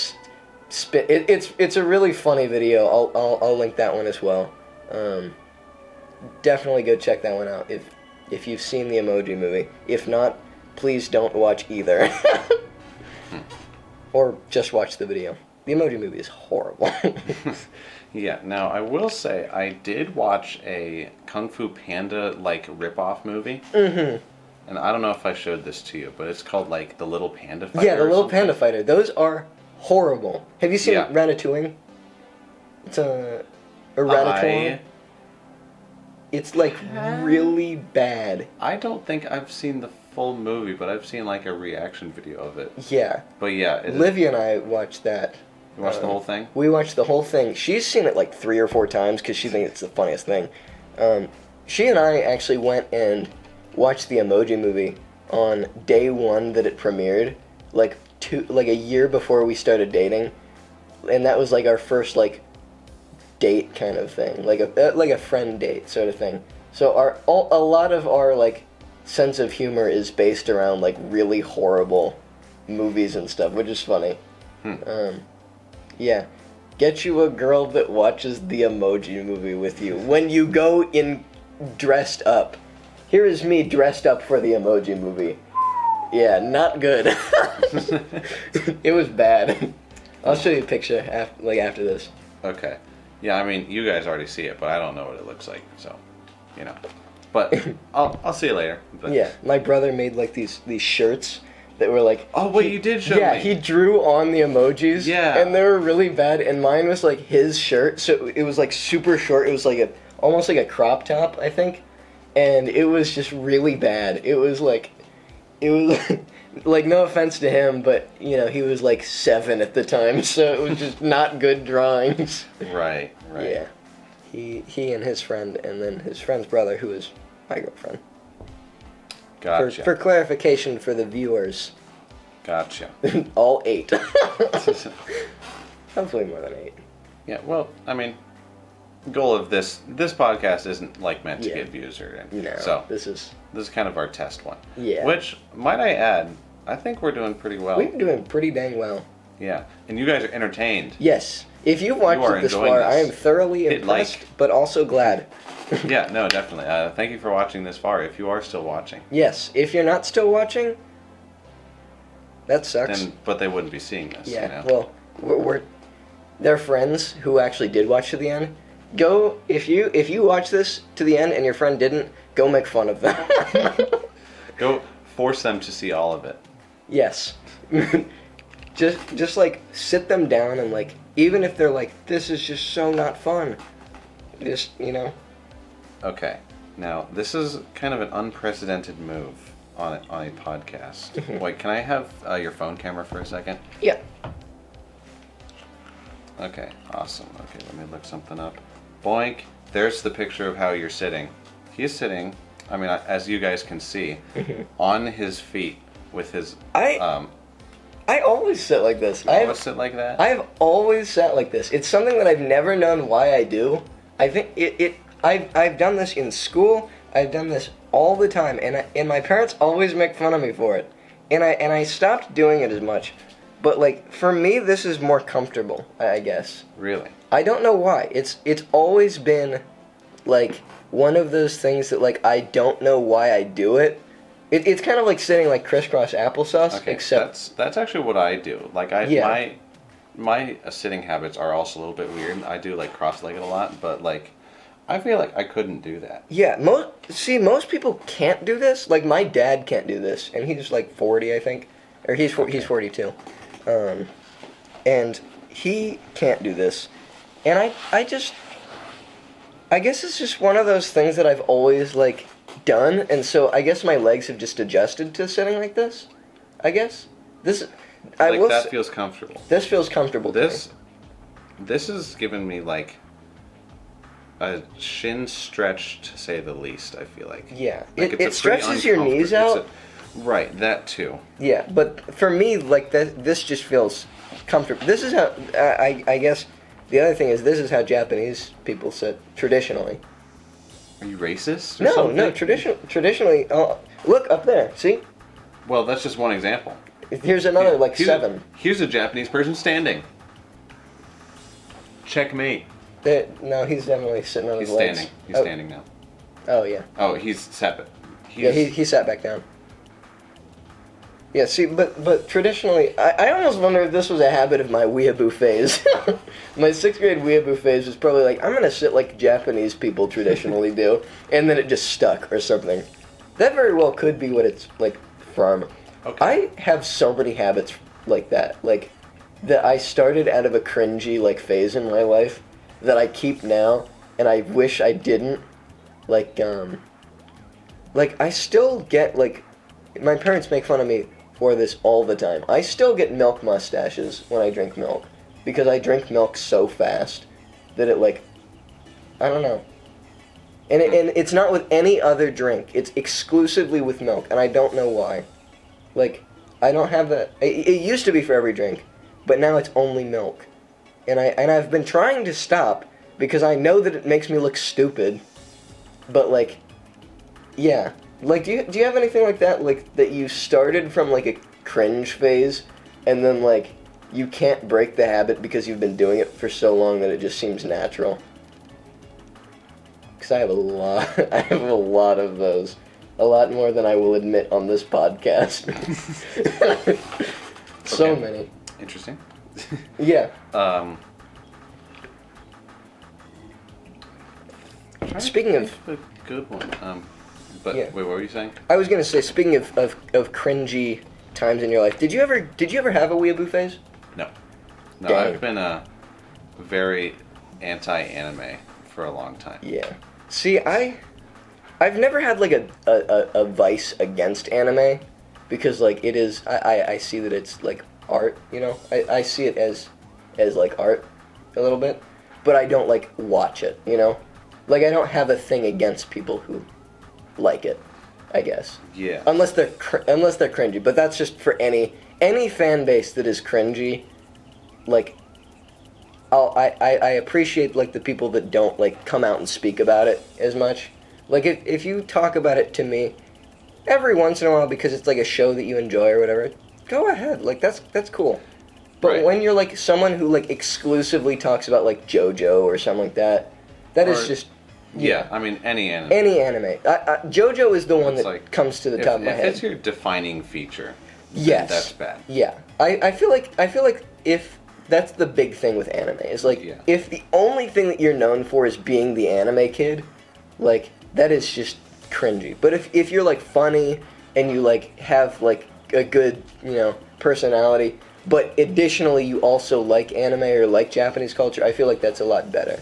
it's a really funny video. I'll link that one as well. Definitely go check that one out if you've seen the Emoji Movie. If not, please don't watch either. Or just watch the video. The Emoji Movie is horrible. Yeah, now I will say I did watch a Kung Fu Panda like rip-off movie. Mm-hmm. And I don't know if I showed this to you, but it's called like The Little Panda Fighter. Yeah, The Little Panda Fighter. Those are horrible. Have you seen Ratatouille? It's a Ratatouille. It's like really bad. I don't think I've seen the full movie, but I've seen like a reaction video of it. Yeah. But yeah. Livia and I watched that. You watched the whole thing? We watched the whole thing. She's seen it like 3 or 4 times because she thinks it's the funniest thing. She and I actually went and watched the Emoji Movie on day 1 that it premiered, like a year before we started dating, and that was like our first like date kind of thing, like a friend date sort of thing. So a lot of our like sense of humor is based around like really horrible movies and stuff, which is funny. Yeah. Get you a girl that watches the Emoji Movie with you when you go in dressed up. Here is me dressed up for the Emoji Movie. Yeah, not good. It was bad. I'll show you a picture after this. Okay. Yeah, I mean, you guys already see it, but I don't know what it looks like, so, you know. But I'll see you later. But... Yeah, my brother made like these shirts that were like... Oh, wait, you did show me. Yeah, he drew on the emojis. Yeah. And they were really bad, and mine was like his shirt, so it was like super short. It was like almost like a crop top, I think. And it was just really bad. It was like, like, no offense to him, but, you know, he was like 7 at the time, so it was just not good drawings. Right. Yeah. He and his friend, and then his friend's brother, who is my girlfriend. Gotcha. For clarification for the viewers. Gotcha. All 8. Hopefully more than 8. Yeah, well, I mean, the goal of this podcast isn't like meant to get views or anything. No, so this is kind of our test one. Yeah. Which, might I add, I think we're doing pretty well. We're doing pretty dang well. Yeah, and you guys are entertained. Yes. If you've watched it this far, I am thoroughly impressed, but also glad. Yeah, no, definitely. Thank you for watching this far, if you are still watching. Yes. If you're not still watching, that sucks. But they wouldn't be seeing this, Yeah, you know? well, they're friends who actually did watch to the end. Go, if you watch this to the end and your friend didn't, go make fun of them. Go force them to see all of it. Yes. just like sit them down and like, even if they're like, this is just so not fun, just, you know. Okay. Now, this is kind of an unprecedented move on a podcast. Wait, can I have your phone camera for a second? Yeah. Okay, awesome. Okay, let me look something up. Boink. There's the picture of how you're sitting. He's sitting, I mean, as you guys can see, on his feet with his... I always sit like this. You always sit like that? I've always sat like this. It's something that I've never known why I do. I think I've done this in school. I've done this all the time, and my parents always make fun of me for it. And I stopped doing it as much. But like for me, this is more comfortable, I guess. Really? I don't know why. It's always been like one of those things that like I don't know why I do it. It's kind of like sitting like crisscross applesauce, Okay, except that's actually what I do. Like my sitting habits are also a little bit weird. I do like cross-legged a lot, but like I feel like I couldn't do that. Yeah, most people can't do this. Like my dad can't do this, and he's like 40, I think, or he's 42, and he can't do this, and I guess it's just one of those things that I've always like done, and so I guess my legs have just adjusted to sitting like this. I guess this. That feels comfortable. This feels comfortable. This has given me like a shin stretch, to say the least. I feel like. Yeah, like it stretches your knees out. Right, that too. Yeah, but for me, like this just feels comfortable. This is how I guess. The other thing is, this is how Japanese people sit traditionally. Are you racist? No. Traditionally, look up there. See? Well, that's just one example. Here's another, like 7. Here's a Japanese person standing. Checkmate. No, he's definitely sitting on his legs. Standing. He's standing now. Oh yeah. Oh, he's sat. He sat back down. Yeah, see, but traditionally, I almost wonder if this was a habit of my weeaboo phase. My 6th grade weeaboo phase was probably like, I'm gonna sit like Japanese people traditionally do, and then it just stuck or something. That very well could be what it's like from. Okay. I have so many habits like that, like that I started out of a cringy like phase in my life that I keep now, and I wish I didn't. Like I still get like, my parents make fun of me for this all the time. I still get milk mustaches when I drink milk, because I drink milk so fast that it like, I don't know. And it's not with any other drink. It's exclusively with milk, and I don't know why. Like, I don't have that. It used to be for every drink, but now it's only milk. And I've been trying to stop because I know that it makes me look stupid. But like, yeah, Like, do you have anything like that? Like, that you started from, like, a cringe phase, and then, like, you can't break the habit because you've been doing it for so long that it just seems natural? Because I have a lot of those. A lot more than I will admit on this podcast. So many. Interesting. Yeah. Speaking of... A good one. But Yeah. wait, what were you saying? I was gonna say, speaking of cringy times in your life, did you ever have a weeaboo phase? No. No, Dang. I've been very anti-anime for a long time. Yeah. See, I've never had like a vice against anime, because like it is, I see that it's like art, you know? I see it as like art a little bit, but I don't like watch it, you know? Like I don't have a thing against people who like it, I guess. Yeah. Unless they're cringy, but that's just for any fan base that is cringy. Like, I appreciate like the people that don't like come out and speak about it as much. Like if you talk about it to me every once in a while because it's like a show that you enjoy or whatever, go ahead. Like that's cool. But Right. when you're like someone who like exclusively talks about like JoJo or something like that, that is Or- just Yeah, I mean, any anime. any anime. JoJo is the one It's that like, comes to the top of my If head. it's your defining feature, then Yes. that's bad. Yeah, I feel like if that's the big thing with anime is like Yeah. if the only thing that you're known for is being the anime kid, like that is just cringy. But if you're like funny and you like have like a good, you know, personality, but additionally you also like anime or like Japanese culture, I feel like that's a lot better.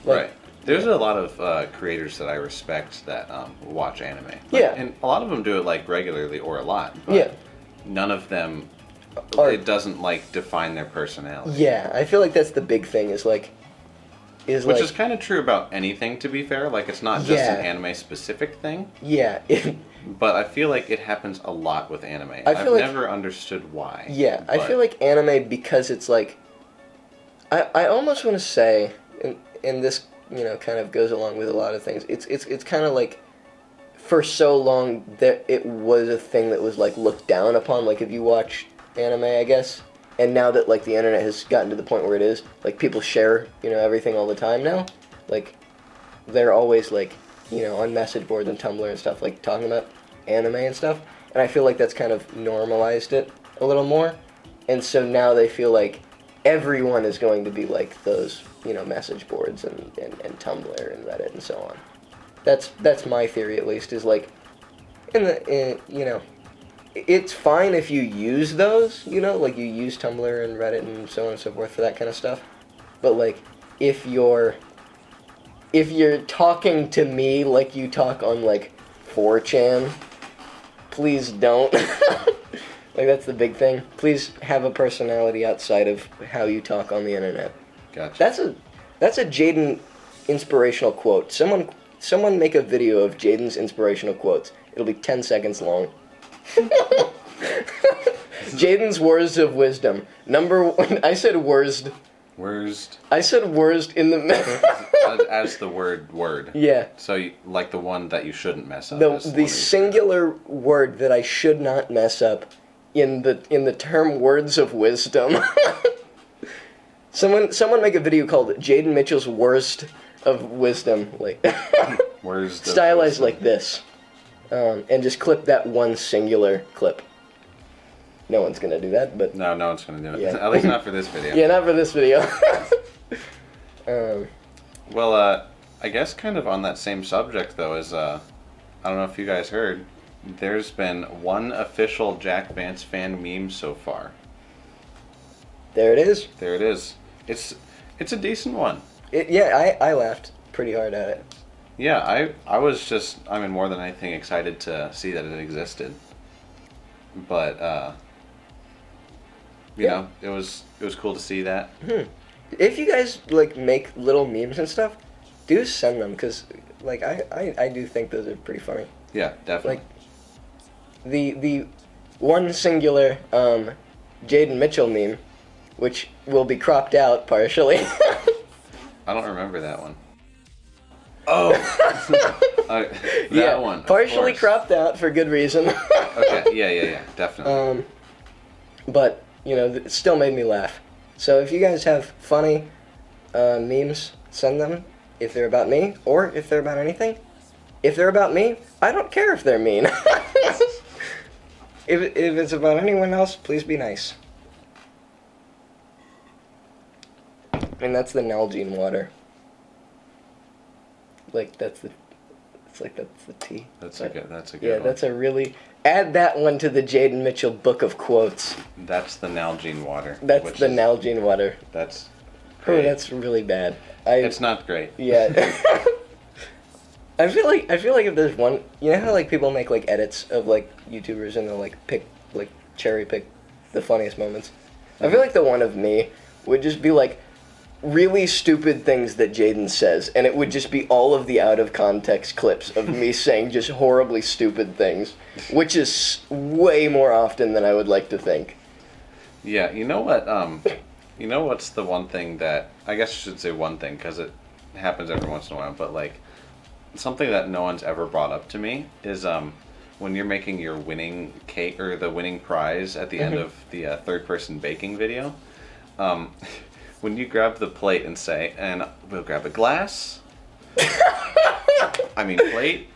Like, Right. There's a lot of creators that I respect that watch anime. Like, Yeah. And a lot of them do it like regularly or a lot. But Yeah. None of them, Are- it doesn't like define their personality. Yeah, I feel like that's the big thing is Which like, is kind of true about anything, to be fair. Like, it's not just Yeah. an anime-specific thing, yeah, but I feel like it happens a lot with anime. I I've feel like- never understood why. yeah, I but- feel like anime because it's like, I almost want to say, and this, you know, kind of goes along with a lot of things. It's kind of like, for so long that it was a thing that was like looked down upon. Like if you watch anime, I guess, and now that like the internet has gotten to the point where it is, like people share, you know, everything all the time now. Like they're always like, you know, on message boards and Tumblr and stuff, like talking about anime and stuff. And I feel like that's kind of normalized it a little more. And so now they feel like everyone is going to be like those, you know, message boards and Tumblr and Reddit and so on. That's my theory, at least, is like, you know, it's fine if you use those, you know, like you use Tumblr and Reddit and so on and so forth for that kind of stuff. But like, if you're talking to me like you talk on like 4chan, please don't. Like that's the big thing. Please have a personality outside of how you talk on the internet. Gotcha. That's a Jayden inspirational quote. Someone make a video of Jayden's inspirational quotes. It'll be 10 seconds long. Jayden's words of wisdom. Number one, I said worst. Worst. I said worst in the As the word. Yeah. So, like the one that you shouldn't mess up. The is one that you- singular word that I should not mess up in the term words of wisdom. Someone make a video called Jayden Mitchell's worst of wisdom, like Worst of stylized wisdom. like this, and just clip that one singular clip. No one's gonna do that, but No one's gonna do it. Yeah. At least not for this video. yeah, not for this video. Well, I guess kind of on that same subject though is I don't know if you guys heard, there's been one official Jack Vance fan meme so far. There it is. There it is. It's a decent one. I laughed pretty hard at it. Yeah, I was just, I mean, more than anything excited to see that it existed. But you Yeah. know, it was cool to see that. If you guys like make little memes and stuff, do send them, because like I do think those are pretty funny. Yeah, definitely. Like the one singular Jayden Mitchell meme, which will be cropped out partially. I don't remember that one. Oh, that one. of Partially course. cropped out for good reason. Okay, yeah, definitely. But, you know, it still made me laugh. So if you guys have funny memes, send them if they're about me or if they're about anything. If they're about me, I don't care if they're mean. If it's about anyone else, please be nice. And that's the Nalgene water. That's the tea. That's a good one. Yeah, that's a really... Add that one to the Jayden Mitchell book of quotes. That's the Nalgene water. That's the Nalgene water. That's Oh, great. that's really bad. It's not great. Yeah. I feel like if there's one, you know how like people make like edits of like YouTubers and they'll like cherry pick the funniest moments. I feel like the one of me would just be like really stupid things that Jayden says, and it would just be all of the out of context clips of me saying just horribly stupid things, which is way more often than I would like to think. Yeah, you know what? You know what's the one thing that I guess I should say one thing because it happens every once in a while, but like something that no one's ever brought up to me is when you're making your winning cake or the winning prize at the end of the third person baking video. When you grab the plate and say, and we'll grab a glass. I mean plate.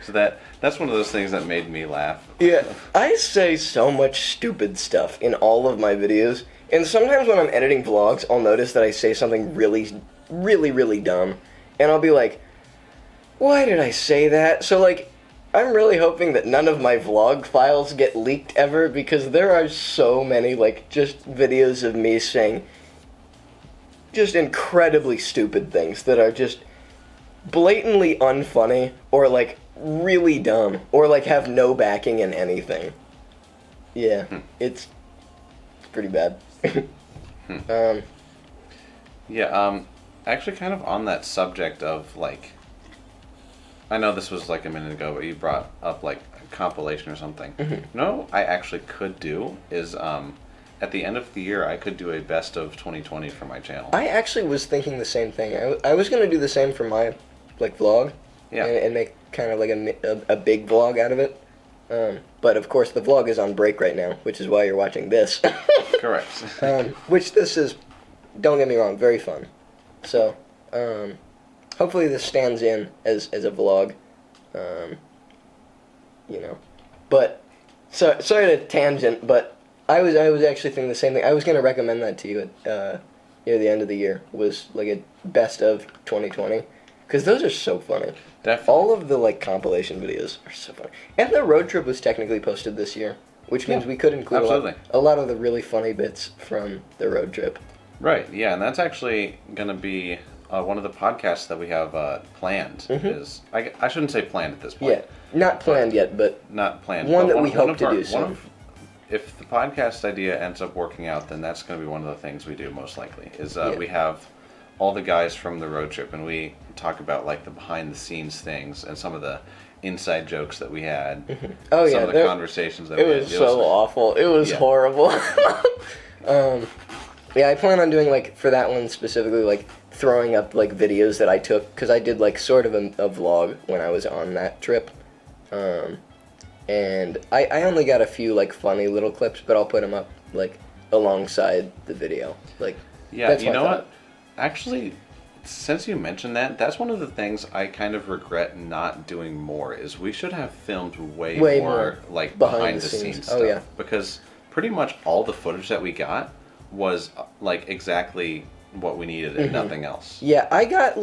So that's one of those things that made me laugh. Yeah, I say so much stupid stuff in all of my videos, and sometimes when I'm editing vlogs, I'll notice that I say something really, really, really dumb, and I'll be like, why did I say that? So like, I'm really hoping that none of my vlog files get leaked ever, because there are so many, like, just videos of me saying just incredibly stupid things that are just blatantly unfunny, or, like, really dumb, or, like, have no backing in anything. Yeah, it's pretty bad. Yeah, actually kind of on that subject of, like, I know this was like a minute ago, but you brought up like a compilation or something. No, I actually could do is at the end of the year I could do a best of 2020 for my channel. I actually was thinking the same thing. I was gonna do the same for my like vlog, and make kind of like a big vlog out of it. But of course the vlog is on break right now, which is why you're watching this. Correct. Which this is, don't get me wrong, very fun. So, hopefully this stands in as a vlog, you know. But sorry to tangent, but I was actually thinking the same thing. I was gonna recommend that to you at near the end of the year, was like a best of 2020, because those are so funny. Definitely. All of the like compilation videos are so funny, and the road trip was technically posted this year, which means we could include a lot of the really funny bits from the road trip. Right. Yeah, and that's actually gonna be one of the podcasts that we have planned. Is I shouldn't say planned at this point. Yeah, not planned yet, but not planned. One but that we hope to do soon. If the podcast idea ends up working out, then that's going to be one of the things we do most likely. Is we have all the guys from the road trip, and we talk about like the behind the scenes things and some of the inside jokes that we had. Oh some yeah, of the conversations that we had. It was so awful. It was horrible. Yeah, I plan on doing like for that one specifically, like throwing up like videos that I took, because I did like sort of a vlog when I was on that trip. And I only got a few like funny little clips, but I'll put them up like alongside the video. Like, yeah, that's you know thought. what? Actually, since you mentioned that, that's one of the things I kind of regret not doing more. Is we should have filmed way more like behind the scenes stuff. Oh yeah, because pretty much all the footage that we got was like exactly what we needed and nothing else. Yeah, I got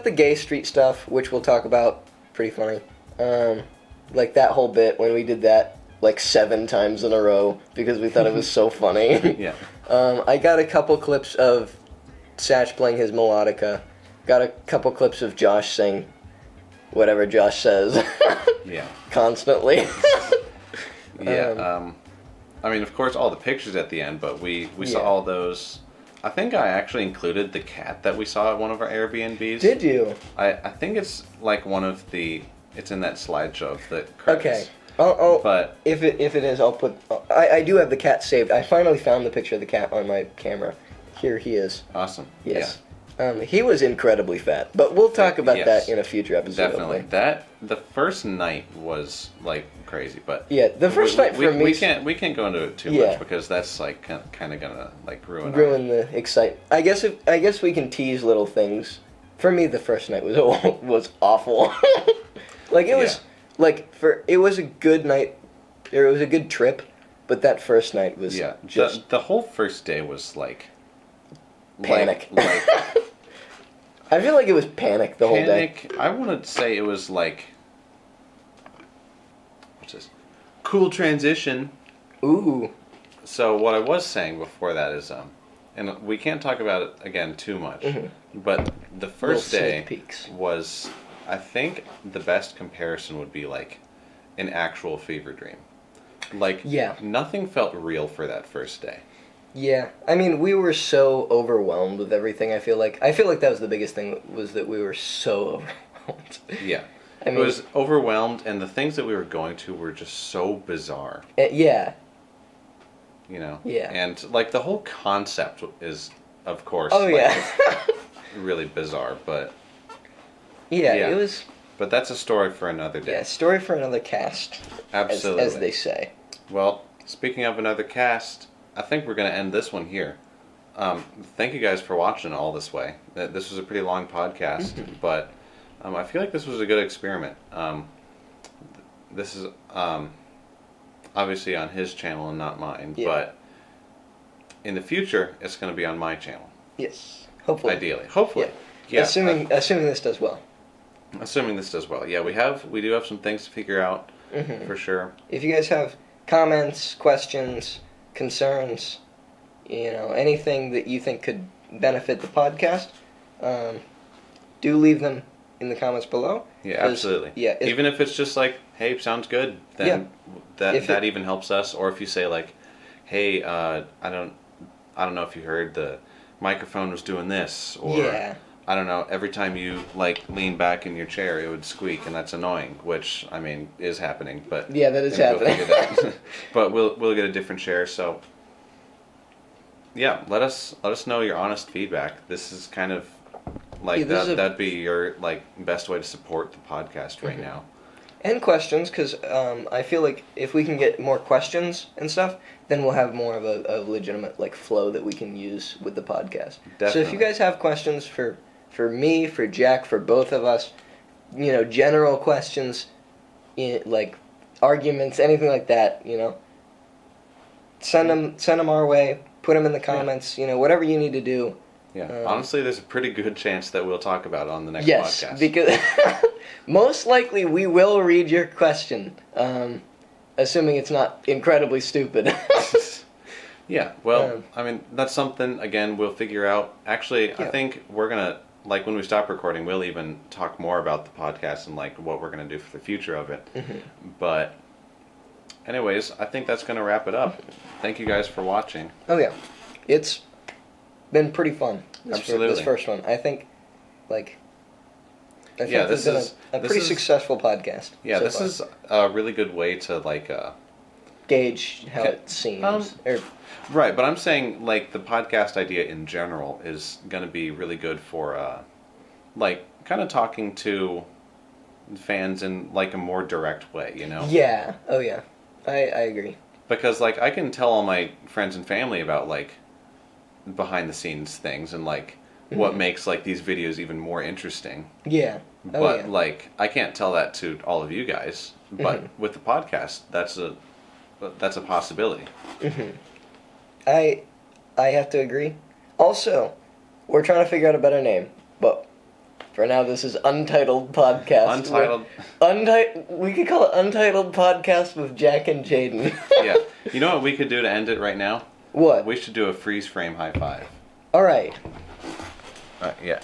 the gay street stuff, which we'll talk about. Pretty funny. Like that whole bit when we did that like 7 times in a row because we thought it was so funny. Yeah. I got a couple clips of Satch playing his melodica. Got a couple clips of Josh saying whatever Josh says. Yeah. Constantly. Yeah. I mean, of course, all the pictures at the end, but we saw all those. I think I actually included the cat that we saw at one of our Airbnbs. Did you? I think it's like one of the. It's in that slideshow of the credits. Okay. Oh, but if it is, I'll put. I do have the cat saved. I finally found the picture of the cat on my camera. Here he is. Awesome. Yes. He was incredibly fat, but we'll talk about Yes. that in a future episode. Definitely. hopefully. The first night was like crazy, but Yeah, the first night for me... we can't go into it too Yeah. much because that's like kind of gonna like ruin the excitement. I guess we can tease little things. For me, the first night was was awful. Like it was it was a good night, or it was a good trip, but that first night was just the whole first day was like panic. Like I feel like it was panic the whole day. I want to say it was like what's this? Cool transition. Ooh. So what I was saying before that is and we can't talk about it again too much, but the first Little day sneak peeks. was, I think the best comparison would be like an actual fever dream. Like, nothing felt real for that first day. Yeah, I mean, we were so overwhelmed with everything. I feel like that was the biggest thing, was that we were so overwhelmed. Yeah, I mean, it was overwhelmed, and the things that we were going to were just so bizarre. Yeah. You know. Yeah. And like the whole concept is, of course. Oh like, yeah. really bizarre, but. Yeah, Yeah. it was. But that's a story for another day. Yeah, story for another cast. Absolutely. As they say. Well, speaking of another cast, I think we're going to end this one here. Thank you guys for watching all this way. This was a pretty long podcast, but I feel like this was a good experiment. This is obviously on his channel and not mine, but in the future, it's going to be on my channel. Yes, hopefully. Ideally, hopefully. Yeah. Yeah. Assuming this does well. Assuming this does well. Yeah, we do have some things to figure out for sure. If you guys have comments, questions, concerns, anything that you think could benefit the podcast, do leave them in the comments below. Yeah, absolutely. Yeah, even if it's just like, hey, sounds good, then that even helps us. Or if you say like, hey, I don't know if you heard the microphone was doing this, or I don't know, every time you like lean back in your chair, it would squeak, and that's annoying. Which I mean is happening, but yeah, that is happening. But we'll get a different chair. So yeah, let us know your honest feedback. This is kind of like that'd be your like best way to support the podcast right now. And questions, because I feel like if we can get more questions and stuff, then we'll have more of a legitimate like flow that we can use with the podcast. Definitely. So if you guys have questions for me, for Jack, for both of us, general questions, like arguments, anything like that, send them our way. Put them in the comments. Whatever you need to do. Yeah, honestly, there's a pretty good chance that we'll talk about it on the next podcast. Yes, because most likely we will read your question, assuming it's not incredibly stupid. Yeah, well, I mean, that's something, again, we'll figure out. Actually, I think we're going to, like, when we stop recording, we'll even talk more about the podcast and, like, what we're going to do for the future of it. But, anyways, I think that's going to wrap it up. Thank you guys for watching. Oh, yeah. It's been pretty fun. Absolutely. This first one. I think this is a pretty successful podcast. Yeah, so this far. is a really good way to, like, gauge how it seems. Right, but I'm saying, like, the podcast idea in general is going to be really good for, like, kind of talking to fans in, like, a more direct way, Yeah. Oh, yeah. I agree. Because, like, I can tell all my friends and family about, like, behind-the-scenes things and, like, what makes, like, these videos even more interesting. Yeah. But, like, I can't tell that to all of you guys. But with the podcast, that's a possibility. I have to agree. Also, we're trying to figure out a better name, but for now, this is Untitled Podcast. We could call it Untitled Podcast with Jack and Jayden. Yeah. You know what we could do to end it right now? What? We should do a freeze frame high five. All right. Yeah.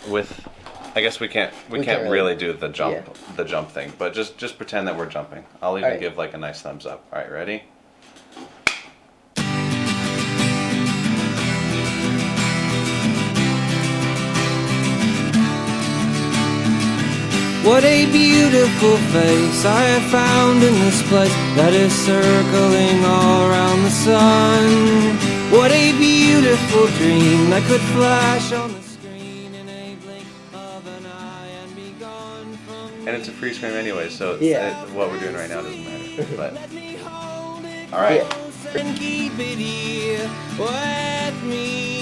I guess we can't really do the jump thing, but just pretend that we're jumping. I'll even give like a nice thumbs up. All right, ready? What a beautiful face I have found in this place that is circling all around the sun. What a beautiful dream that could flash on the screen in a And it's a free screen anyway, so Yeah. what we're doing right now doesn't matter. But all right. And keep it here with me.